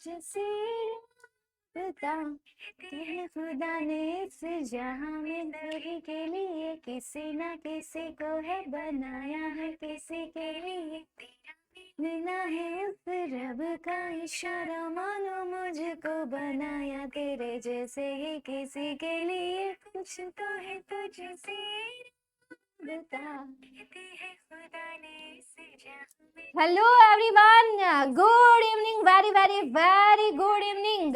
तुझसे बता तेरे खुदा ने इस जहां में सभी के लिए किसी ना किसी को है बनाया है किसी के लिए मिला है उस रब का इशारा मानो मुझको बनाया तेरे जैसे ही किसी के लिए कुछ तो है तुझसे बता है खुदा ने इस जहां में। Hello everyone, good evening, very very very good evening.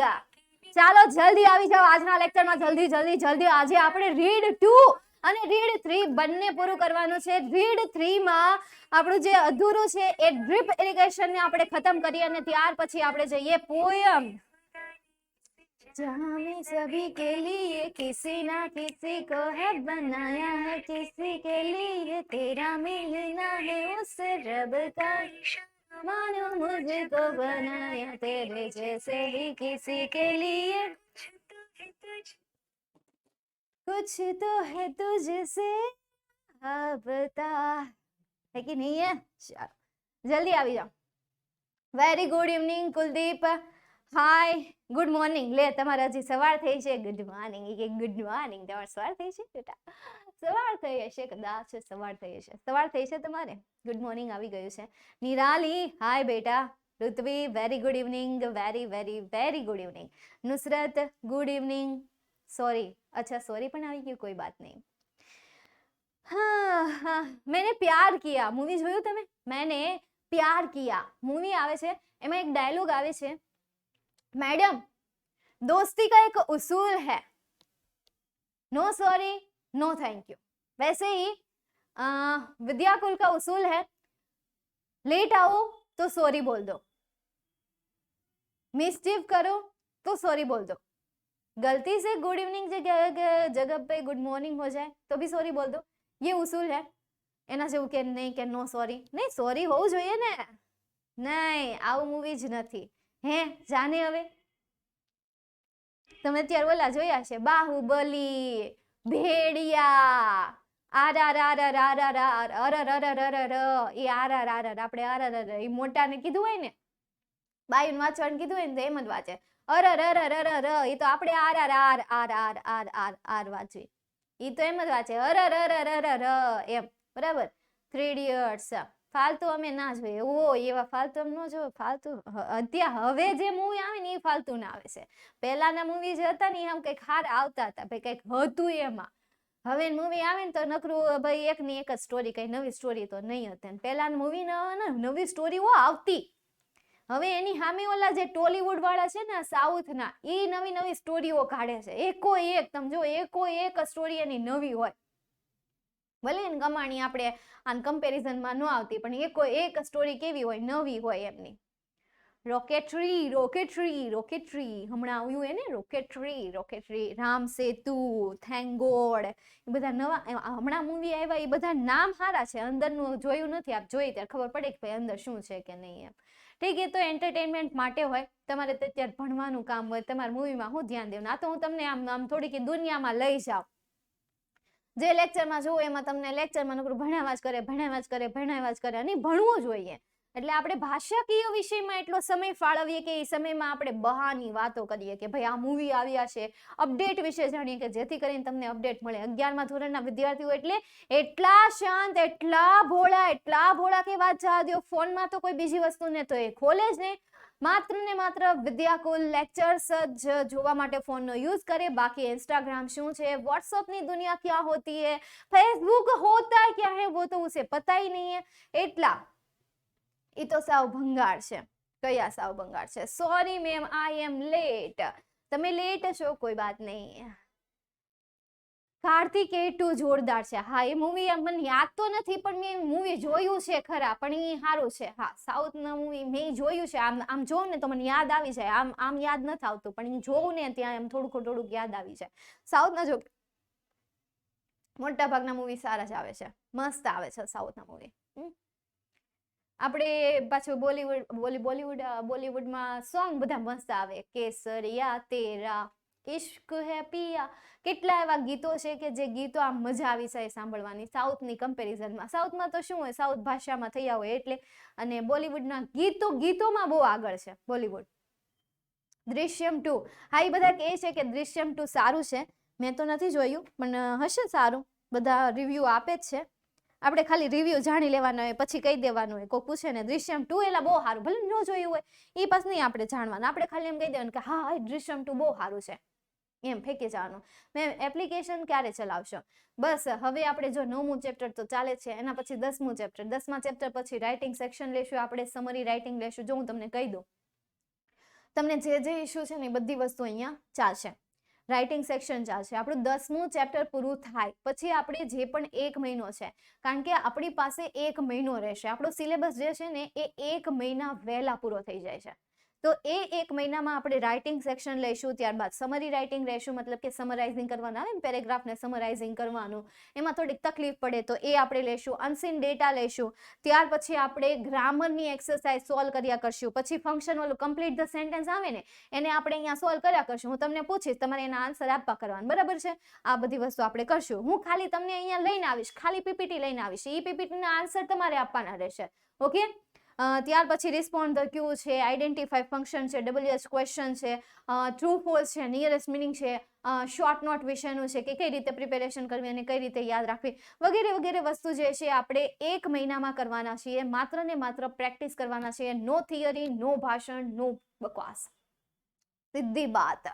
ચાલો જલ્દી આવી જાઓ આજના લેક્ચરમાં. જલ્દી જલ્દી જલ્દી. આજે આપણે રીડ 2 અને રીડ 3 બંને પૂરું કરવાનું છે. રીડ 3 માં આપણું જે અધૂરું છે એ ડ્રીપ ઇરિગેશન ને આપણે ખતમ કરીએ અને ત્યાર પછી આપણે જઈએ પોયમ. जहाँ में सभी के लिए किसी ना किसी को है बनाया है किसी के लिए तेरा मिलना है उस रब का मानो मुझको बनाया तेरे जैसे ही किसी के लिए कुछ तो है तुझसे बता. है कि नहीं है? चलो जल्दी આવી જાઓ. Very good evening Kuldeep. Hi, good morning. લે તમારે હજી સવાર થઈ છે. Good morning. કે ગુડ મોર્નિંગ. તમારે સવાર થઈ છે બેટા? સવાર થઈ હશે કદાચ. સવાર થઈ હશે. સવાર થઈ છે તમારે. ગુડ મોર્નિંગ આવી ગયું છે. નિરાલી, હાય બેટા. Ritvi, very good evening. Very very very good evening. Nusrat, good evening. Sorry, અચ્છા સોરી પણ આવી ગયું, કોઈ બાત નહીં. હા હા, મેને પ્યાર કિયા મૂવી જોયું તમે? મેને પ્યાર કિયા મૂવી આવે છે, એમાં એક ડાયલોગ આવે છે, मैडम दोस्ती का एक उसूल है, no sorry no thank you. वैसे ही विद्याकुल का उसूल है, लेट आओ तो सॉरी बोल दो, मिसचीफ करो तो सॉरी बोल दो, गलती से गुड इवनिंग जगह पे गुड मॉर्निंग हो जाए तो भी सॉरी बोल दो. ये उसूल है. એના જેવું કે નહીં કે નો સોરી. નહીં, સોરી હોવું જોઈએ ને. નહીં, આવું મૂવી જ નથી. હે જાને હવે તમે અત્યારે ઓલા જોયા છે, Baahubali, Bhediya, R R R R R R R અર અર અર અર અર એ આર આર આર આર આપણે આર અર અર એ મોટાને કીધું હોય ને, બાયુને વાંચવાનું કીધું હોય ને તો એમ જ વાંચે અર અર અર અર અર અર. એ તો આપણે આર R R R R R R આર વાંચવી. એ તો એમ જ વાંચે અર અર અર અર અર અર એમ. બરાબર. 3 ઇડિયટ્સ ફાલતુ અમે ના જોઈએ. ઓ એવા ફાલતુ એમ ન જો. ફાલતુ અત્યારે હવે જે મૂવી આવે ને એ ફાલતુ ના આવે છે. પહેલાના મૂવી જે હતા ને એ આમ કંઈક હારા આવતા હતા, ભાઈ કંઈક હતું એમાં. હવે મૂવી આવે ને તો નકરું ભાઈ એકની એક જ સ્ટોરી, કઈ નવી સ્ટોરી તો નહીં હતી. પહેલાના મૂવી નવી સ્ટોરીઓ આવતી. હવે એની સામે ઓલા જે ટોલીવુડ વાળા છે ને સાઉથના, એ નવી નવી સ્ટોરીઓ કાઢે છે. એકો એક તમે જો, એકો એક સ્ટોરી એની નવી હોય. ભલે ને કમાણી આપણે આન કમ્પેરિઝનમાં ન આવતી, પણ એકો એક સ્ટોરી કેવી હોય, નવી હોય એમની. રોકેટરી રોકેટરી રોકેટરી હમણાં આવ્યું એને રોકેટરી રોકેટરી, રામ સેતુ, થેન્ક ગોડ, એ બધા નવા હમણાં મૂવી આવ્યા. એ બધા નામ સારા છે, અંદરનું જોયું નથી. આપ જોઈ ત્યારે ખબર પડે કે ભાઈ અંદર શું છે કે નહીં એમ. ઠીક, એ તો એન્ટરટેનમેન્ટ માટે હોય. તમારે તો અત્યારે ભણવાનું કામ હોય, તમારે મૂવીમાં શું ધ્યાન દેવું. આ તો હું તમને આમ આમ થોડીક દુનિયામાં લઈ જાઉં. જે લેક્ચરમાં જોવું એમાં તમને લેક્ચરમાં નકરું ભણાવવા જ કરે, ભણાવવા જ કરે, ભણાવવા જ કરે, અને ભણવું જોઈએ. એટલે આપણે ભાષાકીય વિષયમાં એટલો સમય ફાળવીએ કે એ સમયમાં આપણે બહાની વાતો કરીએ કે ભાઈ આ મૂવી આવ્યા છે, અપડેટ વિશે જાણીએ કે જેથી કરીને તમને અપડેટ મળે. 11મા ધોરણના વિદ્યાર્થીઓ એટલે એટલા શાંત, એટલા ભોળા કે વાત જવા દો. ફોનમાં તો કોઈ બીજી વસ્તુને તો એ ખોલે જ નહીં. માત્ર ને માત્ર વિદ્યાકુલ લેક્ચર્સ જ જોવા માટે ફોનનો યુઝ કરે. બાકી इंस्टाग्राम શું છે, व्हाट्सएप ની દુનિયા क्या होती है, फेसबुक होता क्या है वो तो उसे पता ही नहीं है. એટલા એ તો સાવ ભંગાર છે. કયા સાવ ભંગાર છે? સોરી મેમ, આઈ એમ લેટ. તમે લેટ છો, કોઈ બાત નહીં. કાર્તિક એ2 જોરદાર છે. હા, એ મૂવી મને યાદ તો નથી, પણ મેં મૂવી જોયું છે ખરા, પણ એ સારું છે. હા, સાઉથના મૂવી મેં જોયું છે. આમ જોઉં ને તો મને યાદ આવી જાય. આમ યાદ નથી આવતું, પણ એ જોઉં ને ત્યાં એમ થોડુંક યાદ આવી જાય. સાઉથના જો મોટા ભાગના મૂવી સારા જ આવે છે, મસ્ત આવે છે સાઉથના મૂવી. આપણે પાછું બોલીવુડમાં સોંગ બધા મસ્ત આવે. કેસરિયા તેરા, ઇશ્ક હે પિયા, કેટલા એવા ગીતો છે કે જે ગીતો આમ મજા આવી જાય સાંભળવાની સાઉથની કમ્પેરિઝનમાં. સાઉથમાં તો શું હોય, સાઉથ ભાષામાં થયા હોય એટલે, અને બોલીવુડના ગીતોમાં બહુ આગળ છે બોલીવુડ. દૃશ્યમ 2. હા, એ બધા કહે છે કે દૃશ્યમ 2 સારું છે. મેં તો નથી જોયું, પણ હશે સારું. બધા રિવ્યુ આપે જ છે. આપણે ખાલી રિવ્યુ જાણી લેવાના હોય, પછી કહી દેવાનું હોય. કોઈ પૂછે ને દૃશ્યમ 2 એલા બહુ સારું, ભલે ન જોયું હોય એ પાસ નહીં આપણે જાણવાનું. આપણે ખાલી એમ કહી દેવાનું કે હા દૃશ્યમ 2 બહુ સારું છે, એમ ફેંકી જવાનું. મેં એપ્લિકેશન ક્યારે ચલાવશો? બસ હવે આપણે જો 9મું ચેપ્ટર તો ચાલે છે, એના પછી 10મું ચેપ્ટર. 10મા ચેપ્ટર પછી રાઇટિંગ સેક્શન લેશું આપણે, સમરી રાઇટિંગ લેશું. જો હું તમને કહી દઉં, તમને જે ઇશ્યુ છે ને એ બધી વસ્તુ અહીંયા ચાલશે. રાઇટિંગ સેક્શન ચાલશે. આપણું 10મું ચેપ્ટર પૂરું થાય પછી આપણે જે પણ 1 મહિનો છે, કારણ કે આપણી પાસે 1 મહિનો રહેશે. આપણો સિલેબસ જે છે ને એ 1 મહિના વહેલા પૂરો થઈ જાય છે. તો એ 1 મહિનામાં આપણે રાઇટિંગ સેક્શન લઈશું, ત્યારબાદ સમરી રાઇટિંગ લેશું, મતલબ કે સમરાઇઝિંગ કરવાનું આવે ને, પેરેગ્રાફને સમરાઇઝિંગ કરવાનું, એમાં થોડીક તકલીફ પડે તો એ આપણે લેશું. અનસીન ડેટા લેશું, ત્યાર પછી આપણે ગ્રામરની એક્સરસાઇઝ સોલ્વ કર્યા કરશું. પછી ફંક્શન ઓલું કમ્પ્લીટ ધ સેન્ટેન્સ આવે ને એને આપણે અહીંયા સોલ્વ કર્યા કરશું. હું તમને પૂછીશ, તમારે એના આન્સર આપવા કરવાનું, બરાબર છે? આ બધી વસ્તુ આપણે કરશું. હું ખાલી તમને અહીંયા લઈને આવીશ, ખાલી પીપીટી લઈને આવીશ. એ પીપીટીના આન્સર તમારે આપવાના રહેશે. ઓકે? ત્યાર પછી રિસ્પોન્ડ ધ ક્યુ છે, આઈડેન્ટિફાઈ ફંક્શન છે, WH ક્વેશ્ચન છે, ટ્રુ ફોલ્સ છે, નિયરેસ્ટ મિનિંગ છે, શોર્ટ નોટ વિશેનું છે કે કઈ રીતે પ્રિપેરેશન કરવી અને કઈ રીતે યાદ રાખવી, વગેરે વગેરે વસ્તુ જે છે આપણે 1 મહિનામાં કરવાના છીએ. માત્ર ને માત્ર પ્રેક્ટિસ કરવાના છીએ. નો થિયરી, નો ભાષણ, નો બકવાસ, સીધી વાત.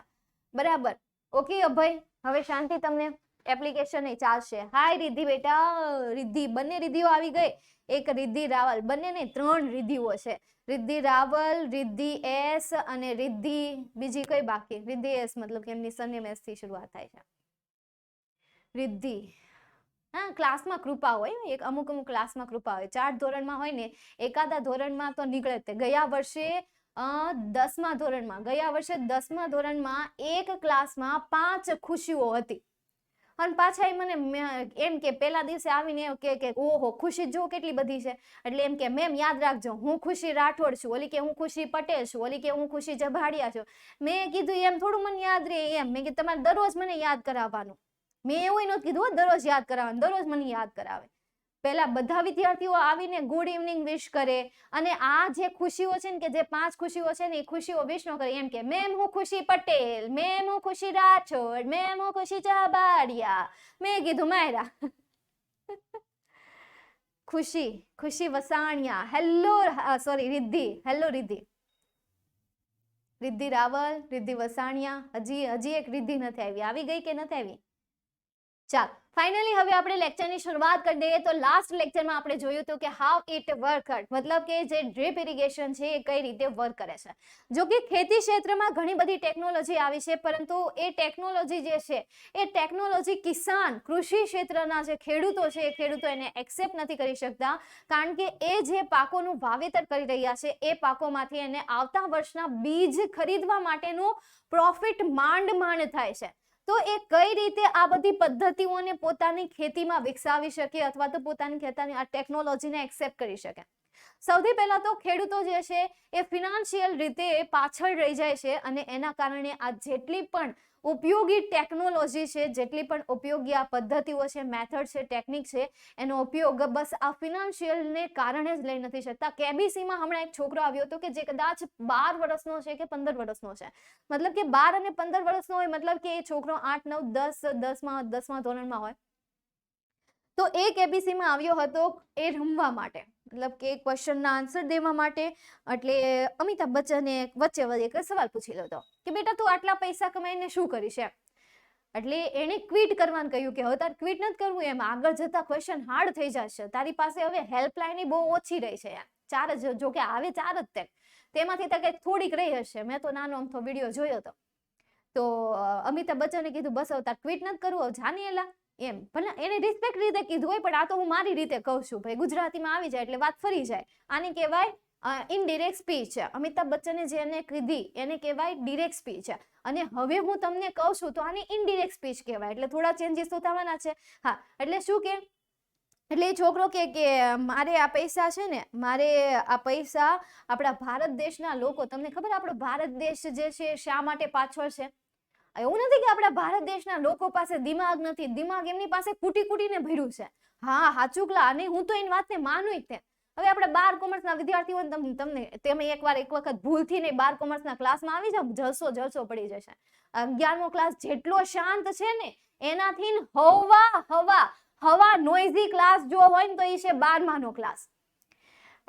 બરાબર? ઓકે અભય, હવે શાંતિ તમને? એપ્લિકેશન એ ચાલશે. હાય રિદ્ધિ બેટા, રિદ્ધિ, બંને રિદ્ધિઓ આવી ગઈ. એક રિદ્ધિ રાવલ, બંને નહીં 3 રિદ્ધિઓ છે. રિદ્ધિ રાવલ, રિદ્ધિ એસ અને રિદ્ધિ બીજી કઈ બાકી? રિદ્ધિ એસ મતલબ કે એમની સરનેમ એસ થી શરૂઆત થાય છે. રિદ્ધિ, હા, ક્લાસમાં કૃપા હોય, એક અમુક ક્લાસમાં કૃપા હોય. 4 ધોરણમાં હોય ને, એકાદા ધોરણમાં તો નીકળે તે. ગયા વર્ષે 10મા ધોરણમાં એક ક્લાસમાં 5 ખુશીઓ હતી. અને પાછા એ મને એમ કે પહેલા દિવસે આવીને એમ કે ઓહો ખુશી જો કેટલી બધી છે. એટલે એમ કે મેમ યાદ રાખજો, હું ખુશી રાઠોડ છું, ઓલી કે હું ખુશી પટેલ છું, ઓલી કે હું ખુશી જભાડિયા છું. મેં કીધું એમ થોડું મને યાદ રહે એમ. મેં કીધું તમારે દરરોજ મને યાદ કરાવવાનું. મેં એવું નહોતું કીધું દરરોજ યાદ કરાવવાનું, દરરોજ મને યાદ કરાવે. પહેલા બધા વિદ્યાર્થીઓ આવીને ગુડ ઇવનિંગ વિશ કરે, અને આ જે ખુશીઓ છે ને કે જે 5 ખુશીઓ છે ને એ ખુશીઓ વિશ ન કરે. એમ કે મેમ હું ખુશી પટેલ, મેમ હું ખુશી રાઠોડ, મેમ હું ખુશી ચાબાડિયા. મેં કીધું Myra Khushi Vasaniya. Hello, sorry Riddhi. Hello Riddhi. Riddhi Raval, Riddhi Vasaniya. હજી એક રિદ્ધિ નથી આવી. આવી ગઈ કે નથી આવી? ચાલ, ફાઇનલી હવે આપણે લેક્ચરની શરૂઆત કરી દઈએ. તો લાસ્ટ લેક્ચરમાં આપણે જોયું હતું કે હાઉ ઇટ વર્ક, મતલબ કે જે ડ્રીપ ઇરિગેશન છે એ કઈ રીતે વર્ક કરે છે. જો કે ખેતી ક્ષેત્રમાં ઘણી બધી ટેકનોલોજી આવી છે, પરંતુ એ ટેકનોલોજી જે છે એ ટેકનોલોજી કૃષિ ક્ષેત્રના જે ખેડૂતો છે એ ખેડૂતો એને એક્સેપ્ટ નથી કરી શકતા, કારણ કે એ જે પાકોનું વાવેતર કરી રહ્યા છે એ પાકોમાંથી એને આવતા વર્ષના બીજ ખરીદવા માટેનું પ્રોફિટ માંડ થાય છે. તો એ કઈ રીતે આ બધી પદ્ધતિઓને પોતાની ખેતીમાં વિકસાવી શકે અથવા તો પોતાની ખેતીની આ ટેકનોલોજીને એક્સેપ્ટ કરી શકે? સૌથી પહેલા તો ખેડૂતો જે છે એ ફિનાન્શિયલ રીતે પાછળ રહી જાય છે, અને એના કારણે આ જેટલી પણ ઉપયોગી ટેકનોલોજી છે, જેટલી પણ ઉપયોગી આ પદ્ધતિઓ છે, મેથડ છે, ટેકનિક છે, એનો ઉપયોગ બસ આ ફિનાન્શિયલને કારણે જ લઈ નથી શકતા. કેબીસીમાં હમણાં એક છોકરો આવ્યો હતો કે જે કદાચ 12 વર્ષનો છે કે 15 વર્ષનો છે, મતલબ કે 12 અને 15 વર્ષનો હોય, મતલબ કે એ છોકરો 8, 9, 10મા ધોરણમાં હોય. તો એ કેબીસીમાં આવ્યો હતો એ રમવા માટે, મતલબ કે ક્વેશ્ચનના આન્સર દેવા માટે. એટલે અમિતાભ બચ્ચને વચ્ચે એક સવાલ પૂછી લીધો કે બેટા તું આટલા પૈસા કમાઈને શું કરીશ એમ. એટલે એને ક્વિટ કરવાનું કહ્યું કે હવે તારે ક્વિટ નથી કરવું, એમ આગળ જતા ક્વેશ્ચન હાર્ડ થઈ જશે. તારી પાસે હવે હેલ્પલાઇન બહુ ઓછી રહી છે, 4 જ, જો કે આવે 4 જ તેમાંથી તો કંઈક થોડીક રહી હશે. મેં તો નાનો અમથો વિડીયો જોયો હતો. તો અમિતાભ બચ્ચને કીધું બસ હવે તારે ક્વિટ નથી કરવું, જાની એલા એમ. ભલે એને રિસ્પેક્ટ રીતે કીધું હોય, પણ આ તો હું મારી રીતે કહું છું ભાઈ, ગુજરાતીમાં આવી જાય એટલે વાત ફરી જાય. આને કહેવાય ઇનડિરેક્ટ સ્પીચ. અમિતાભ બચ્ચને જે એને કીધી એને કહેવાય ડિરેક્ટ સ્પીચ. અને હવે હું તમને કહું છું તો આને ઇનડિરેક્ટ સ્પીચ કહેવાય. એટલે થોડા ચેન્જીસ તો થવાના છે. હા, એટલે શું કે એટલે એ છોકરો કે મારે આ પૈસા છે ને, મારે આ પૈસા આપણા ભારત દેશના લોકો, તમને ખબર આપણો ભારત દેશ જે છે શા માટે પાછળ છે? એવું નથી કે આપણા ભારત દેશના લોકો પાસે દિમાગ નથી, દિમાગ એમની પાસે કૂટીને ભર્યું છે. હા, હાચુકલા, અને હું તો એની વાતને માનું જ. હવે આપણે 12 કોમર્સના વિદ્યાર્થીઓ તમે એક વખત ભૂલથી નહીં 12 કોમર્સના ક્લાસમાં આવી જાવ, જલસો પડી જશે. 11મો ક્લાસ જેટલો શાંત છે ને એનાથી હવા નોઇઝી ક્લાસ જો હોય ને તો એ છે 12માનો ક્લાસ.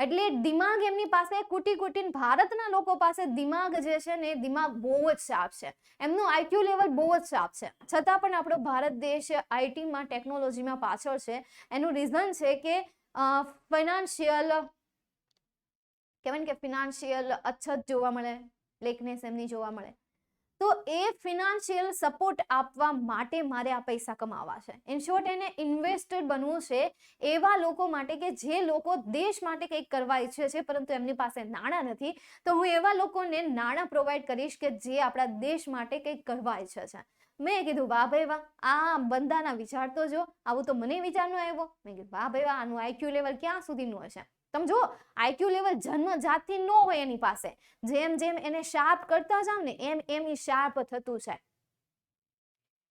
એટલે દિમાગ એમની પાસે કુટીને ભારતના લોકો પાસે દિમાગ જે છે ને દિમાગ બહુ જ શાર્પ છે, એમનું આઈક્યુ લેવલ બહુ જ શાર્પ છે. છતાં પણ આપણો ભારત દેશ આઈટીમાં ટેકનોલોજીમાં પાછળ છે. એનું રીઝન છે કે ફિનાન્શિયલ અછત જોવા મળે, લેકનેસ એમની જોવા મળે. તો એ ફિનાન્શિયલ સપોર્ટ આપવા માટે મારે આ પૈસા કમાવા છે. ઇન શોર્ટ એને ઇન્વેસ્ટર બનવું છે એવા લોકો માટે કે જે લોકો દેશ માટે કંઈક કરવા ઈચ્છે છે પરંતુ એમની પાસે નાણાં નથી. તો હું એવા લોકોને નાણાં પ્રોવાઈડ કરીશ કે જે આપણા દેશ માટે કંઈક કરવા ઈચ્છે છે. મેં કીધું વાહ ભાઈ વાહ, આ બંદાના વિચાર તો જો, આવું તો મને વિચાર ન આવ્યો. મેં કીધું વાહ ભાઈ વાહ, આનું આઈક્યુ લેવલ ક્યાં સુધીનું હશે. તમે જો આઈક્યુ લેવલ જન્મજાતથી ન હોય એની પાસે, જેમ એને શાર્પ કરતા જાવ ને એમ એ શાર્પ થતું છે.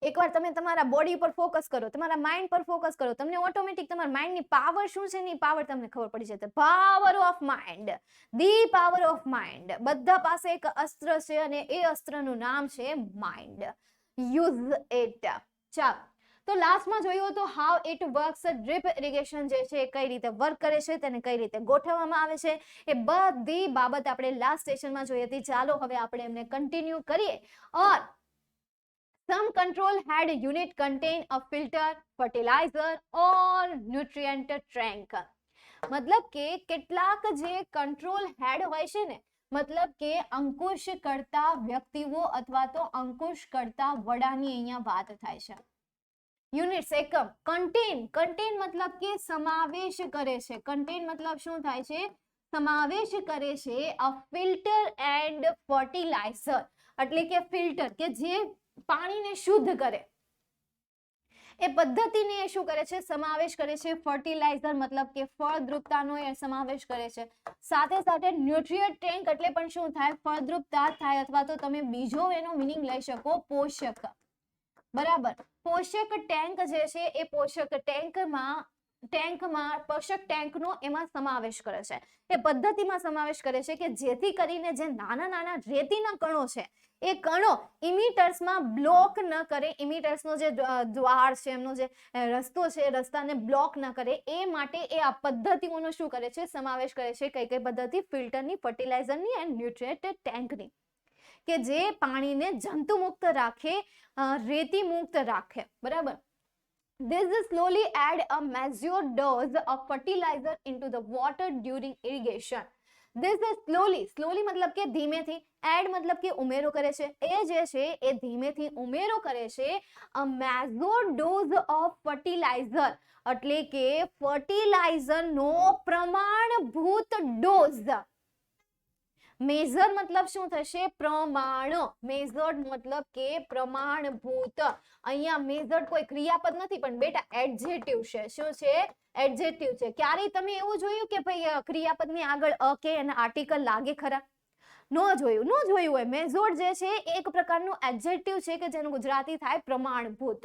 એકવાર તમે તમારા બોડી પર ફોકસ કરો, તમારા માઇન્ડ પર ફોકસ કરો, તમને ઓટોમેટિક તમારા માઇન્ડની પાવર શું છે ને પાવર તમને ખબર પડી જશે. Power of mind, the power of mind. બધા પાસે એક અસ્ત્ર છે અને એ અસ્ત્રનું નામ છે માઇન્ડ. Use it. ચાલો, તો લાસ્ટમાં જોયું તો how it works. Drip irrigation જે છે એ કઈ રીતે વર્ક કરે છે, તેને કઈ રીતે ગોઠવવામાં આવે છે, એ બધી બાબત આપણે લાસ્ટ સેશનમાં જોઈ હતી. ચાલો હવે આપણે એમને કન્ટિન્યુ કરીએ. ઓર some control head unit contain a filter, fertilizer or nutrient tank. મતલબ કે કેટલાક જે કંટ્રોલ હેડ હોય છે ને, મતલબ કે અંકુશ કરતા વ્યક્તિઓ અથવા તો અંકુશ કરતા વડાની અહીંયા વાત થાય છે. યુનિટ્સ એકમ. કન્ટેન મતલબ કે સમાવેશ કરે છે. કન્ટેન મતલબ શું થાય છે? સમાવેશ કરે છે. અ ફિલ્ટર એન્ડ ફર્ટિલાઇઝર, એટલે કે ફિલ્ટર કે જે પાણીને શુદ્ધ કરે એ પદ્ધતિને એ શું કરે છે? સમાવેશ કરે છે. ફર્ટિલાઇઝર મતલબ કે ફળદ્રુપતાનો એ સમાવેશ કરે છે. સાથે સાથે ન્યુટ્રિયન્ટ ટેન્ક એટલે પણ શું થાય? ફળદ્રુપતા થાય, અથવા તો તમે બીજો એનો મીનિંગ લઈ શકો પોષક. બરાબર, પોષક ટેન્ક જે છે એ પોષક ટેન્કમાં પોષક ટેન્કનો એમાં સમાવેશ કરે છે. એ પદ્ધતિમાં સમાવેશ કરે છે કે જેથી કરીને જે નાના રેતીના કણો છે એ કણો ઇમિટર્સમાં બ્લોક ન કરે. ઇમિટર્સનો જે દ્વાર છે, એમનો જે રસ્તો છે, એ રસ્તાને બ્લોક ન કરે એ માટે એ આ પદ્ધતિઓનો શું કરે છે? સમાવેશ કરે છે. કઈ પદ્ધતિ? ફિલ્ટરની, ફર્ટિલાઇઝરની એન્ડ ન્યુટ્રિયન્ટ ટેન્કની, કે જે પાણીને જંતુ મુક્ત રાખે, રેતી મુક્ત રાખે. બરાબર. This slowly add a measured dose of fertilizer into the water during irrigation. This is slowly મતલબ કે ધીમેથી, એડ મતલબ કે ઉમેરો કરે છે. એ જે છે એ ધીમેથી ઉમેરો કરે છે. a measured dose of fertilizer એટલે કે ફર્ટિલાઇઝરનો પ્રમાણભૂત ડોઝ. મેજર મતલબ શું થશે? પ્રમાણ. મેજર્ડ મતલબ કે પ્રમાણભૂત. અહીંયા મેજર્ડ કોઈ ક્રિયાપદ નથી પણ બેટા એડજેક્ટિવ છે. શું છે? એડજેક્ટિવ છે. ક્યારેય તમે એવું જોયું કે ભાઈ ક્રિયાપદની આગળ અ કે અને આર્ટિકલ લાગે ખરા? ન જોયું હોય. મેજર્ડ જે છે એક પ્રકારનું એડજેક્ટિવ છે કે જેનું ગુજરાતી થાય પ્રમાણભૂત.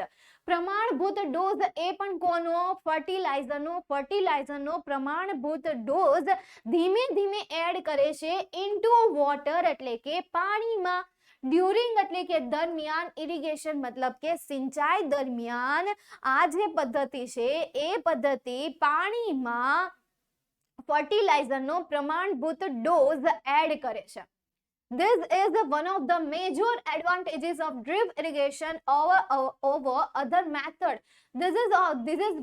પ્રમાણભૂત ડોઝ એ પણ કોનો? ફર્ટિલાઇઝરનો પ્રમાણભૂત ડોઝ ધીમે એડ કરે છે ઇન્ટુ વોટર એટલે કે પાણીમાં. ડ્યુરિંગ એટલે કે દરમિયાન. ઇરિગેશન મતલબ કે સિંચાઈ દરમિયાન આ જે પદ્ધતિ છે એ પદ્ધતિ પાણીમાં ફર્ટિલાઇઝરનો પ્રમાણભૂત ડોઝ એડ કરે છે. This is one of the major advantages of drip irrigation over other method. This is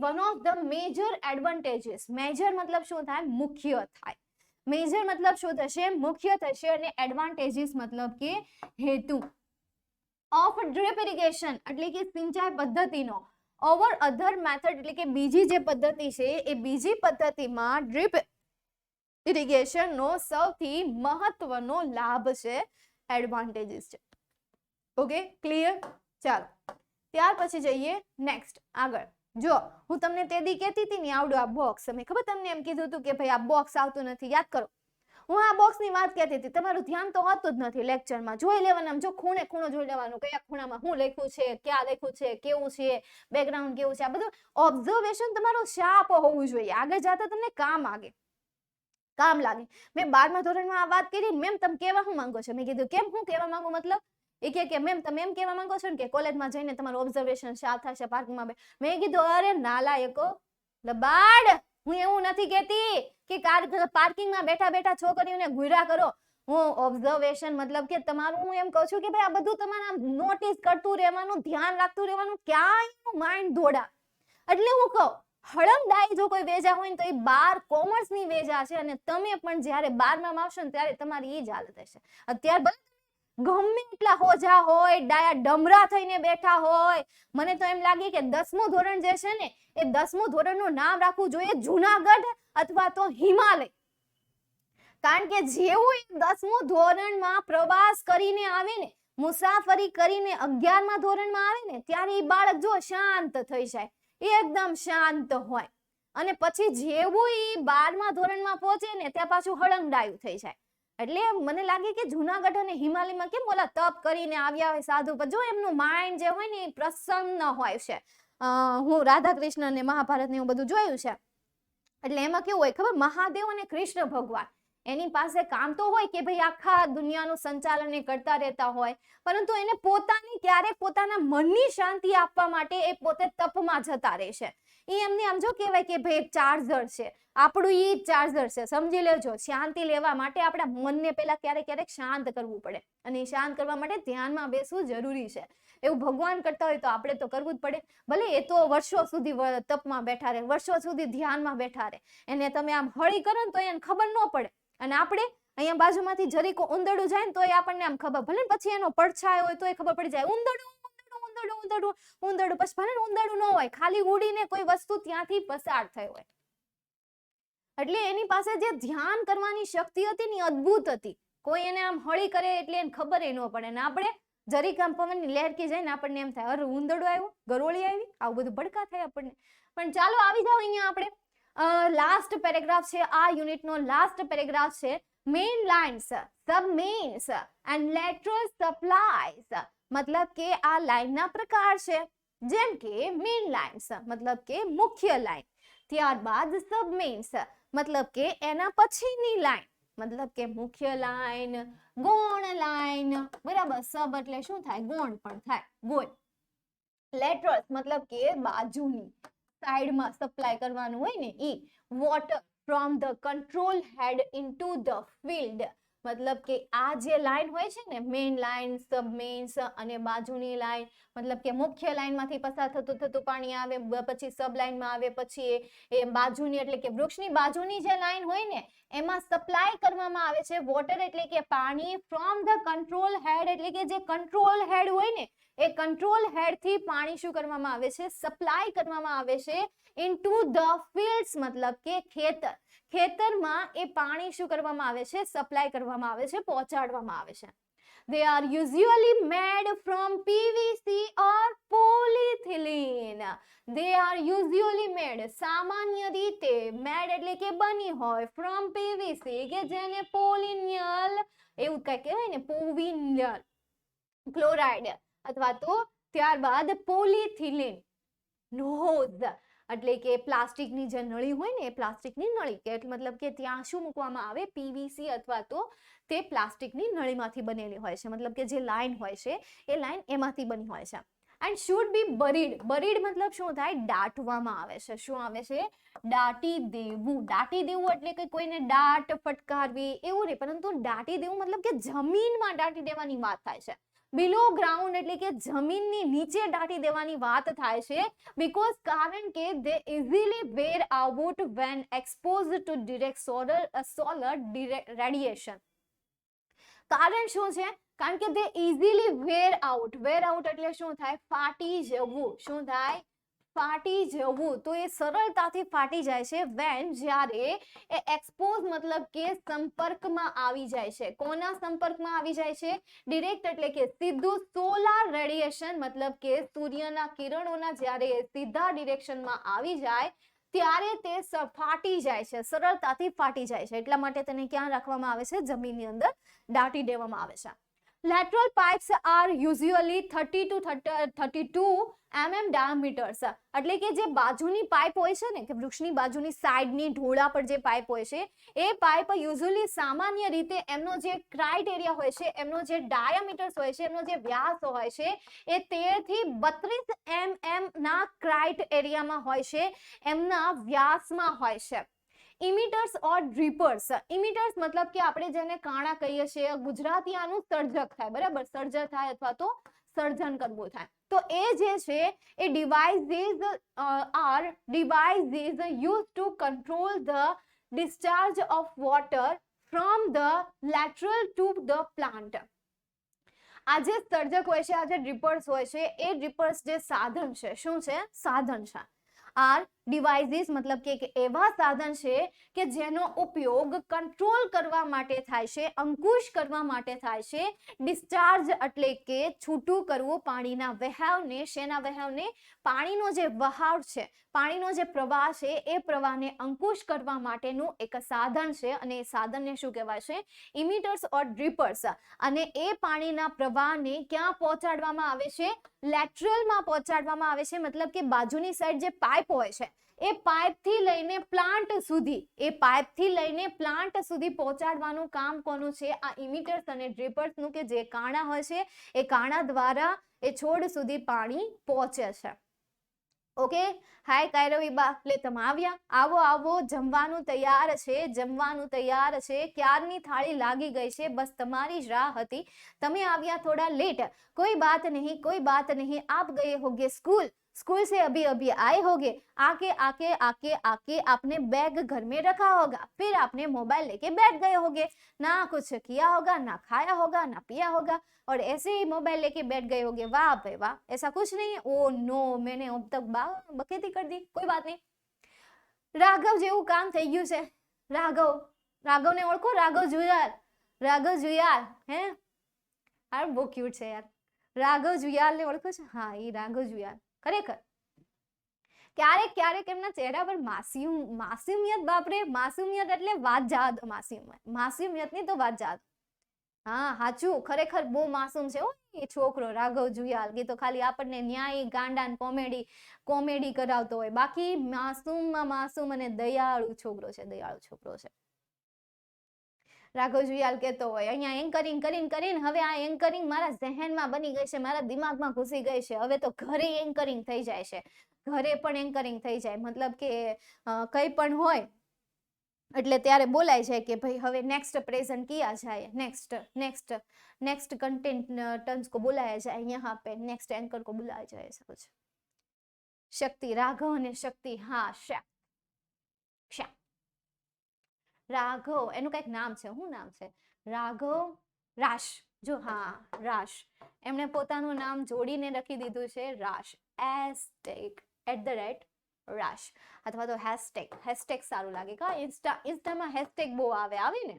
one of the major advantages. Major મતલબ શું થાય? મુખ્ય થાય. મેજર મતલબ શું થશે? મુખ્ય થશે. અને એડવાન્ટેજીસ મતલબ કે હેતુ. ઓફ ડ્રીપ ઇરિગેશન એટલે કે સિંચાઈ પદ્ધતિનો ઓવર અધર મેથડ એટલે કે બીજી જે પદ્ધતિ છે એ બીજી પદ્ધતિમાં ડ્રીપ ઇરિગેશનનો સૌથી મહત્વનો લાભ છે, એડવાન્ટેજીસ છે. Okay, clear? ચાલો, ત્યાર પછી જઈએ નેક્સ્ટ આગળ. જો હું તમને તે દી કહેતી હતી ને આવડું આ બોક્સ, મેં ખબર તમને એમ કીધું હતું કે ભાઈ આ બોક્સ આવતું નથી, યાદ કરો. હું આ બોક્સની વાત કહેતી હતી, તમારું ધ્યાન તો હોતું જ નથી લેક્ચરમાં. જોઈ લેવાનું, જો ખૂણો જોઈ લેવાનું, કયા ખૂણામાં શું લખ્યું છે, ક્યાં લખ્યું છે, કેવું છે, બેકગ્રાઉન્ડ કેવું છે, આ બધું ઓબ્ઝર્વેશન તમારું શાર્પ હોવું જોઈએ, આગળ જતા તમને કામ આગે. કામ લાગે. મેં 12મા ધોરણમાં આ વાત કરી, મેમ તમે કેવા શું માંગો છો? મેં કીધું કેમ હું કેવા માંગુ મતલબ? એ કે મેમ તમે એમ કેવા માંગો છો ને કે કોલેજમાં જઈને તમારું ઓબ્ઝર્વેશન શાર્પ થશે પાર્કિંગમાં. મેં કીધું અરે નાલાયકો લબાડ, હું એવું નથી કહેતી કે પાર્કિંગમાં બેઠા બેઠા છોકરીઓને ઘુર્યા કરો. હું ઓબ્ઝર્વેશન મતલબ કે તમારું હું એમ કહું છું કે ભાઈ આ બધું તમારે નોટિસ કરતું રહેવાનું, ધ્યાન રાખતું રહેવાનું, ક્યાંય માઇન્ડ દોડા. એટલે હું કહું હળંગડાઈ જો કોઈ વેજા હોય ને તો એ 12 કોમર્સની વેજા છે, અને તમે પણ જ્યારે 12માં આવશો ને ત્યારે તમારી એ જ હાલત હશે. અત્યારે ભલે ગમે એટલા હોજા હોય, ડાયા ડમરા થઈને બેઠા હોય, મને તો એમ લાગે કે 10મું ધોરણ જે છે ને એ 10મું ધોરણનું નામ રાખવું જોઈએ જુનાગઢ અથવા તો હિમાલય. કારણ કે જેવું 10મું ધોરણમાં પ્રવાસ કરીને આવે ને, મુસાફરી કરીને 11મા ધોરણમાં આવે ને ત્યારે એ બાળક જો શાંત થઈ જાય, એકદમ શાંત હોય, અને પછી જેવું એ 12મા ધોરણમાં પહોંચે ને ત્યાં પાછું હળંગડાયું થઈ જાય. એટલે મને લાગે કે જુનાગઢ અને હિમાલયમાં કેમ ઓલા તપ કરીને આવ્યા હોય સાધુ, જો એમનું માઇન્ડ જે હોય ને એ પ્રસન્ન હોય છે. હું રાધા કૃષ્ણ અને મહાભારત ને એવું બધું જોયું છે. એટલે એમાં કેવું હોય ખબર, મહાદેવ અને કૃષ્ણ ભગવાન એની પાસે કામ તો હોય કે ભાઈ આખા દુનિયાનું સંચાલન એ કરતા રહેતા હોય, પરંતુ એને પોતાની ક્યારેક પોતાના મનની શાંતિ આપવા માટે એ પોતે તપમાં જતા રહેશે. એ એમને આમ જો કહેવાય કે ભાઈ એક ચાર્જર છે, આપણું ઈ ચાર્જર છે, સમજી લેજો. શાંતિ લેવા માટે આપણા મનને પેલા ક્યારેક શાંત કરવું પડે, અને એ શાંત કરવા માટે ધ્યાનમાં બેસવું જરૂરી છે. એવું ભગવાન કરતા હોય તો આપણે તો કરવું જ પડે. ભલે એ તો વર્ષો સુધી તપમાં બેઠા રહે, વર્ષો સુધી ધ્યાનમાં બેઠા રહે, એને તમે આમ હળી કરો ને તો એને ખબર ન પડે. અને આપણે અહીંયા બાજુમાંથી જરીક ઉંદરડું જાય ને તો એ આપણને આમ ખબર, ભલે પછી એનો પડછાયો હોય તો એ ખબર પડી જાય ઉંદરડું ઉંદરડું ઉંદરડું ઉંદરડું, પછી ભલે ઉંદરડું ન હોય, ખાલી ઉડીને કોઈ વસ્તુ ત્યાંથી પસાર થઈ હોય. એટલે એની પાસે જે ધ્યાન કરવાની શક્તિ હતી ને અદ્ભુત હતી. કોઈ એને આમ હળી કરે એટલે એને ખબર ન પડે. ને આપણે જરીક આમ પવનની લહેરકી જાય ને આપણને એમ થાય અરે ઉંદરડું આવ્યું, ગરોળી આવી, આવું બધું ભડકા થાય આપણને. પણ ચાલો આવી જાઓ અહીંયા આપણે લાસ્ટ પેરેગ્રાફ છે, આ યુનિટનો લાસ્ટ પેરેગ્રાફ છે. Main lines, submains and lateral supplies, મતલબ કે આ લાઇનના પ્રકાર છે. જેમ કે મેઇન લાઇન્સ મતલબ કે મુખ્ય લાઇન, ત્યારબાદ સબમેઇન્સ મતલબ કે એના પછીની લાઇન, મતલબ કે મુખ્ય લાઇન, ગૌણ લાઇન, બરાબર. સબ એટલે શું થાય, ગૌણ પણ થાય, ગૌણ. લેટરલ્સ મતલબ કે બાજુની સાઈડમાં સપ્લાય કરવાનું હોય ને ઈ. Water from the control head into the field, મતલબ કે આ જે લાઈન હોય છે ને, મેઇન લાઇન, સબમેઇન્સ અને બાજુની લાઇન, મતલબ કે મુખ્ય લાઇનમાંથી પસાર થતું પાણી આવે, પછી સબ લાઇનમાં આવે, પછી એ બાજુની એટલે કે વૃક્ષની બાજુની જે લાઇન હોય ને એમાં સપ્લાય કરવામાં આવે છે વોટર એટલે કે પાણી. ફ્રોમ ધ કંટ્રોલ હેડ એટલે કે જે કંટ્રોલ હેડ હોય ને એ કંટ્રોલ હેડ થી પાણી શું કરવામાં આવે છે, સપ્લાય કરવામાં આવે છે ઇનટુ ધ ફિલ્ડ્સ, મતલબ કે ખેતર. ખેતરમાં એ પાણી શું કરવામાં આવે છે, સપ્લાય કરવામાં આવે છે, પહોંચાડવામાં આવે છે. They are usually made from PVC or polyethylene. They are usually made, સામાન્ય રીતે made એટલે કે બની હોય, from PVC કે જેને પોલિનિયલ એવું કઈ કહેવાય ને, પોવિનિયલ ક્લોરાઇડ અથવા તો ત્યારબાદ પોલિથિલિન નોઝ એટલે કે પ્લાસ્ટિકની જે નળી હોય ને એ પ્લાસ્ટિકની નળી, કે મતલબ કે ત્યાં શું મૂકવામાં આવે, પીવીસી અથવા તો તે પ્લાસ્ટિકની નળીમાંથી બનેલી હોય છે. મતલબ કે જે લાઈન હોય છે એ લાઈન એમાંથી બની હોય છે. And should be buried. Buried મતલબ શું થાય, દાટવામાં આવે છે. શું આવે છે, દાટી દેવું. દાટી દેવું એટલે કે કોઈને દાટ ફટકારવી એવું નહીં, પરંતુ દાટી દેવું મતલબ કે જમીનમાં દાટી દેવાની વાત થાય છે. બિલો ગ્રાઉન્ડ એટલે કે જમીનની નીચે દાટી દેવાની વાત થાય છે. બીકોઝ કારણ કે they easily wear out when exposed to direct solar radiation. કારણ શું છે, કારણ કે they easily wear out. wear out એટલે શું થાય, ફાટી જવું. શું થાય, ફાટી જવું. તો એ સરળતાથી ફાટી જાય છે when, જ્યારે એ એક્સપોઝ મતલબ કે સંપર્કમાં આવી જાય છે. કોના સંપર્કમાં આવી જાય છે, ડિરેક્ટ એટલે કે સીધું સોલાર રેડિયેશન મતલબ કે સૂર્યના કિરણોના જ્યારે સીધા ડિરેક્શનમાં આવી જાય ત્યારે તે ફાટી જાય છે, સરળતાથી ફાટી જાય છે. એટલા માટે તેને ક્યાં રાખવામાં આવે છે, જમીનની અંદર દાટી દેવામાં આવે છે. Lateral pipes are usually 30 to 32 mm diameters. એટલે કે જે બાજુની પાઇપ હોય છે ને, કે વૃક્ષની બાજુની સાઈડની ઢોળા પર જે પાઇપ હોય છે, એ પાઇપ યુઝ્યુઅલી સામાન્ય રીતે એમનો જે ક્રાઇટેરિયા હોય છે, એમનો જે ડાયામીટર્સ હોય છે, એમનો જે વ્યાસ હોય છે, એ 13 થી 32 mm ના ક્રાઇટેરિયામાં હોય છે, એમના વ્યાસમાં હોય છે. ઇમિટર્સ ઓર ડ્રીપર્સ. ઇમિટર્સ મતલબ કે આપણે જેને કાણા કહીએ છીએ, ગુજરાતી આનું સર્જક થાય, બરાબર, સર્જક થાય અથવા તો સર્જન કરવું થાય. તો એ જે છે એ devices are devices use to control the discharge of water from the lateral to the plant. આ જે સર્જક હોય છે, આ જે ડ્રીપર્સ હોય છે, એ ડ્રીપર્સ જે સાધન છે, શું છે? સાધન છે. આર ડિવાઇસીસ મતલબ કે એક એવા સાધન છે કે જેનો ઉપયોગ કંટ્રોલ કરવા માટે થાય છે, અંકુશ કરવા માટે થાય છે. ડિસ્ચાર્જ એટલે કે છૂટું કરવું પાણીના વહેવને. શેના વહેવને? પાણીનો જે વહાવ છે, પાણીનો જે પ્રવાહ છે, એ પ્રવાહને અંકુશ કરવા માટેનું એક સાધન છે, અને એ સાધનને શું કહેવાય છે? ઇમિટર્સ ઓર ડ્રીપર્સ. અને એ પાણીના પ્રવાહને ક્યાં પહોંચાડવામાં આવે છે? લેટરલમાં પહોંચાડવામાં આવે છે. મતલબ કે બાજુની સાઈડ જે પાઇપ હોય છે, એ પાઇપથી લઈને પ્લાન્ટ સુધી, એ પાઇપથી લઈને પ્લાન્ટ સુધી પહોંચાડવાનું કામ કોનું છે? આ ઇમિટર્સ અને ડ્રીપર્સનું, કે જે કાણા હોય છે, એ કાણા દ્વારા એ છોડ સુધી પાણી પહોંચે છે. ઓકે, હાય કાયરવી બા, લે તમે આવ્યા, આવો આવો, જમવાનું તૈયાર છે, જમવાનું તૈયાર છે, ક્યારની થાળી લાગી ગઈ છે, બસ તમારી જ રાહ હતી, તમે આવ્યા થોડા લેટ, कोई बात नहीं, कोई बात नहीं, आप गए होगे स्कूल, स्कूल से अभी अभी आए होगे, आके आके आके आके आपने बैग घर में रखा होगा, फिर आपने मोबाइल लेके बैठ गए होगे, ना कुछ किया होगा, ना खाया होगा, ना पिया होगा, और ऐसे ही मोबाइल लेके बैठ गए होगे. वाह भाई वाह, ऐसा कुछ नहीं है. ओ नो, मैंने अब तक बकेती कर दी, कोई बात नहीं. राघव जेवुं काम થઈ ગયું છે. રાઘવને ઓળખો? રાઘવ જુયાલ હે, આ બહુ ક્યુટ છે યાર. રાઘવ જુયાલ ને ઓળખો છો? હા, એ રાઘવ જુયાલ. ખરેખર ક્યારેક ક્યારેક એમના ચહેરા પર માસુમિયત, બાપરે, માસુમિયત એટલે વાત જવા દો, માસુમિયત ની તો વાત જવા દો. હા, સાચું, ખરેખર બહુ માસૂમ છે એ છોકરો રાઘવ જુયાલ. કે તો ખાલી આપણને ન્યાય ગાંડા કોમેડી કરાવતો હોય, બાકી માસૂમ અને દયાળુ છોકરો છે. રાઘવ જુયાલ કહેતો હોય, અહીંયા એન્કરિંગ કરીને હવે આ એન્કરિંગ મારા ઝહેનમાં બની ગઈ છે, મારા દિમાગમાં ઘૂસી ગઈ છે, હવે તો ઘરે એન્કરિંગ થઈ જાય છે, ઘરે પણ એન્કરિંગ થઈ જાય. મતલબ કે કંઈ પણ હોય એટલે ત્યારે બોલાય છે કે ભાઈ હવે નેક્સ્ટ પ્રેઝન્ટ કિયા જાય, નેક્સ્ટ कंटेंटेंट्स को बुलाया जाए, यहाँ पे नेक्स्ट एंकर को बुलाया जाए, ऐसा कुछ. शक्ति, राघव અને શક્તિ, હા, રાઘવ, એનું કઈક નામ છે, શું નામ છે? રાઘવ રાશ. જો હા, રાશ, એમણે પોતાનું નામ જોડીને લખી દીધું છે રાશ, @રાશ, અથવા તો હેશટેગ સારું લાગે. કા ઇન્સ્ટામાં હેશટેગ બહુ આવે ને,